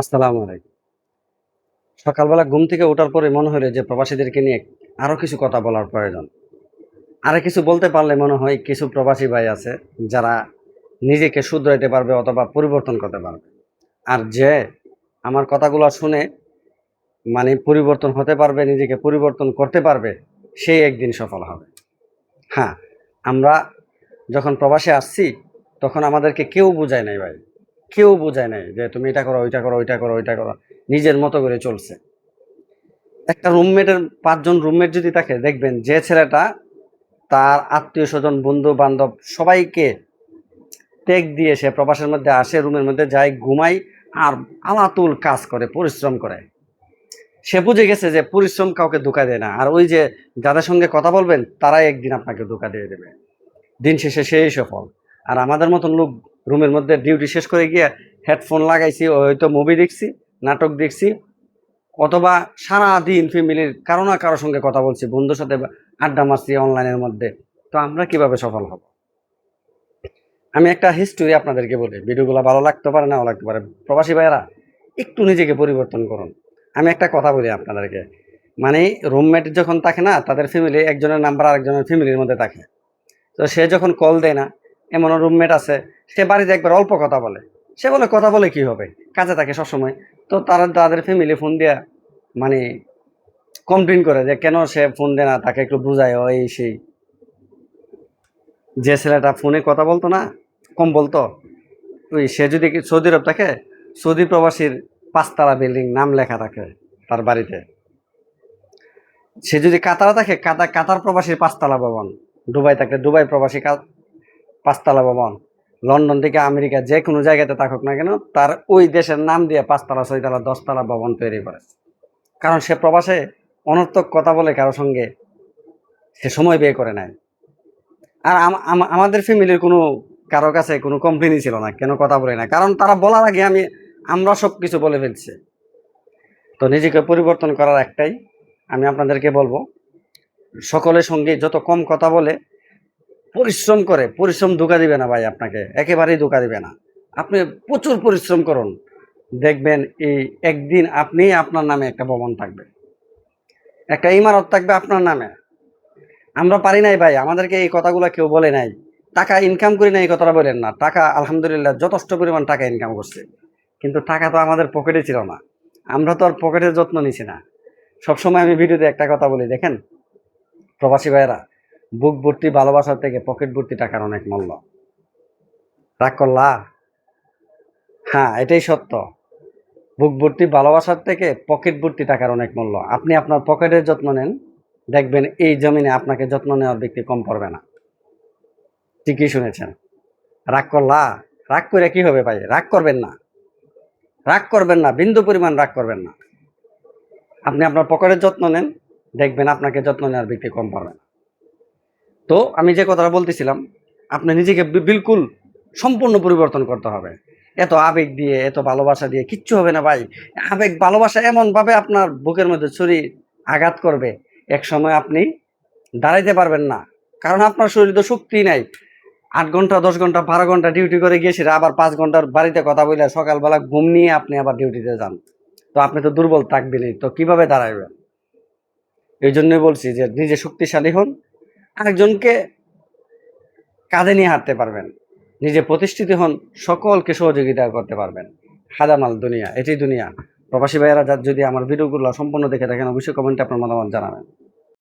আসসালামু আলাইকুম। সকালবেলা ঘুম থেকে ওঠার পরে মনে হলো যে প্রবাসীদেরকে নিয়ে আরো কিছু কথা বলার প্রয়োজন। আরে কিছু বলতে পারলে মনে হয় কিছু প্রবাসী ভাই আছে যারা নিজেকে শুধরাইতে পারবে অথবা পরিবর্তন করতে পারবে। আর যে আমার কথাগুলো শুনে পরিবর্তন হতে পারবে, নিজেকে পরিবর্তন করতে পারবে, সেই একদিন সফল হবে। হ্যাঁ, আমরা যখন প্রবাসে আসছি তখন আমাদেরকে কেউ বুঝায় নাই ভাই। কেউ বুঝায় নাই যে তুমি এটা করো, ওইটা করো, ওইটা করো, ওইটা করো। নিজের মতো করে চলছে। একটা রুমমেটের ৫ জন রুমমেট যদি থাকে দেখবেন যে ছেলেটা তার আত্মীয়-স্বজন, বন্ধু-বান্ধব সবাইকে ত্যাগ দিয়ে সে প্রবাসের মধ্যে আসে, রুমের মধ্যে যায়, ঘুমায় আর আলাতুল কাজ করে, পরিশ্রম করে। সে বুঝে গেছে যে পরিশ্রম কাউকে ধোঁকা দেয় না। আর ওই যে যাদের সঙ্গে কথা বলবেন তারাই একদিন আপনাকে ধোঁকা দিয়ে দেবে। দিন শেষে সেই সফল। আর আমাদের মতন লোক রুমের মধ্যে ডিউটি শেষ করে গিয়ে হেডফোন লাগাইছি, হয়তো মুভি দেখছি, নাটক দেখছি, অথবা সারাদিন ফ্যামিলির কারো না কারো সঙ্গে কথা বলছি, বন্ধুর সাথে আড্ডা মারছি অনলাইনের মধ্যে। তো আমরা কিভাবে সফল হব? আমি একটা হিস্টোরি আপনাদেরকে বলি, ভিডিওগুলো ভালো লাগতে পারে, নাও লাগতে পারে। প্রবাসী ভাইয়েরা একটু নিজেকে পরিবর্তন করুন। আমি একটা কথা বলি আপনাদেরকে, রুমমেট যখন থাকে না, তাদের ফ্যামিলি একজনের নাম্বার আরেকজনের ফ্যামিলির মধ্যে থাকে। তো সে যখন কল দেয় না, এমনও রুমমেট আছে, সে বাড়িতে একবার অল্প কথা বলে। সে বলে কথা বলে কি হবে, কাজে থাকে সবসময়। তো তাদের ফ্যামিলি ফোন দিয়া মানে কমপ্লেন করে যে কেন সে ফোন দেয় না, তাকে একটু বুঝায়, ও এই সেই। যে ছেলেটা ফোনে কথা বলতো না, কম বলতো, ওই সে যদি সৌদি আরব থাকে, সৌদি প্রবাসীর ৫ তলা বিল্ডিং নাম লেখা থাকে তার বাড়িতে। সে যদি কাতারে থাকে, কাতার প্রবাসীর ৫ তলা ভবন। দুবাই থাকলে দুবাই প্রবাসী ৫ তলা ভবন। লন্ডন থেকে আমেরিকা যে কোনো জায়গাতে থাকুক না কেন, তার ওই দেশের নাম দিয়ে ৫ তলা, ৬ তলা, ১০ তলা ভবন তৈরি করে। কারণ সে প্রবাসে অনর্থক কথা বলে কারো সঙ্গে, সে সময় ব্যয় করে নেয়। আর আমাদের ফ্যামিলির কোনো কারো কাছে কোনো কমপ্লেনই ছিল না কেন কথা বলে না, কারণ তারা বলার আগে আমরা সব কিছু বলে ফেলছি। তো নিজেকে পরিবর্তন করার একটাই, আমি আপনাদেরকে বলবো, সকলের সঙ্গে যত কম কথা বলে পরিশ্রম করে, পরিশ্রম ধোঁকা দিবে না ভাই, আপনাকে একেবারেই ধোঁকা দিবে না। আপনি প্রচুর পরিশ্রম করুন, দেখবেন এই একদিন আপনি আপনার নামে একটা ভবন থাকবে, একটা ইমারত থাকবে আপনার নামে। আমরা পারি নাই ভাই, আমাদেরকে এই কথাগুলো কেউ বলে নাই। টাকা ইনকাম করি না এই কথাটা বলেন না, টাকা আলহামদুলিল্লাহ যথেষ্ট পরিমাণ টাকা ইনকাম করছে, কিন্তু টাকা তো আমাদের পকেটে ছিল না। আমরা তো আর পকেটের যত্ন নিছি না। সবসময় আমি ভিডিওতে একটা কথা বলি, দেখেন প্রবাসী ভাইয়েরা, বুক ভর্তি ভালোবাসার থেকে পকেট ভর্তি টাকার অনেক মূল্য। রাগ করলা? হ্যাঁ, এটাই সত্য। বুক ভর্তি ভালোবাসার থেকে পকেট ভর্তি টাকার অনেক মূল্য। আপনি আপনার পকেটের যত্ন নেন, দেখবেন এই জমিনে আপনাকে যত্ন নেওয়ার ব্যক্তি কম পড়বে না। ঠিকই শুনেছেন। রাগ করলা? রাগ করে কি হবে ভাই? রাগ করবেন না, রাগ করবেন না, বিন্দু পরিমাণ রাগ করবেন না। আপনি আপনার পকেটের যত্ন নেন, দেখবেন আপনাকে যত্ন নেওয়ার ব্যক্তি কম পড়বে না। তো আমি যে কথাটা বলতেছিলাম, আপনি নিজেকে বিলকুল সম্পূর্ণ পরিবর্তন করতে হবে। এত আবেগ দিয়ে, এত ভালোবাসা দিয়ে কিচ্ছু হবে না ভাই। আবেগ ভালোবাসা এমনভাবে আপনার বুকের মধ্যে ছুরি আঘাত করবে, একসময় আপনি দাঁড়াইতে পারবেন না। কারণ আপনার শরীরে তো শক্তি নাই। ৮ ঘন্টা, ১০ ঘন্টা, ১২ ঘন্টা ডিউটি করে গিয়ে সেটা আবার ৫ ঘন্টার বাড়িতে কথা বইলা সকালবেলা ঘুম নিয়ে আপনি আবার ডিউটিতে যান। তো আপনি তো দুর্বল থাকবেনই। তো কিভাবে দাঁড়াইবেন? এইজন্যই বলছি যে নিজে শক্তিশালী হন, আরেকজনকে কাঁধে নিয়ে হাঁটতে পারবেন। নিজে প্রতিষ্ঠিত হন, সকলকে সহযোগিতা করতে পারবেন। হাদামাল দুনিয়া, এটাই দুনিয়া। প্রবাসী ভাইয়েরা যদি আমার ভিডিওগুলো সম্পূর্ণ দেখে থাকেন, অবশ্যই কমেন্টে আপনার মতামত জানাবেন।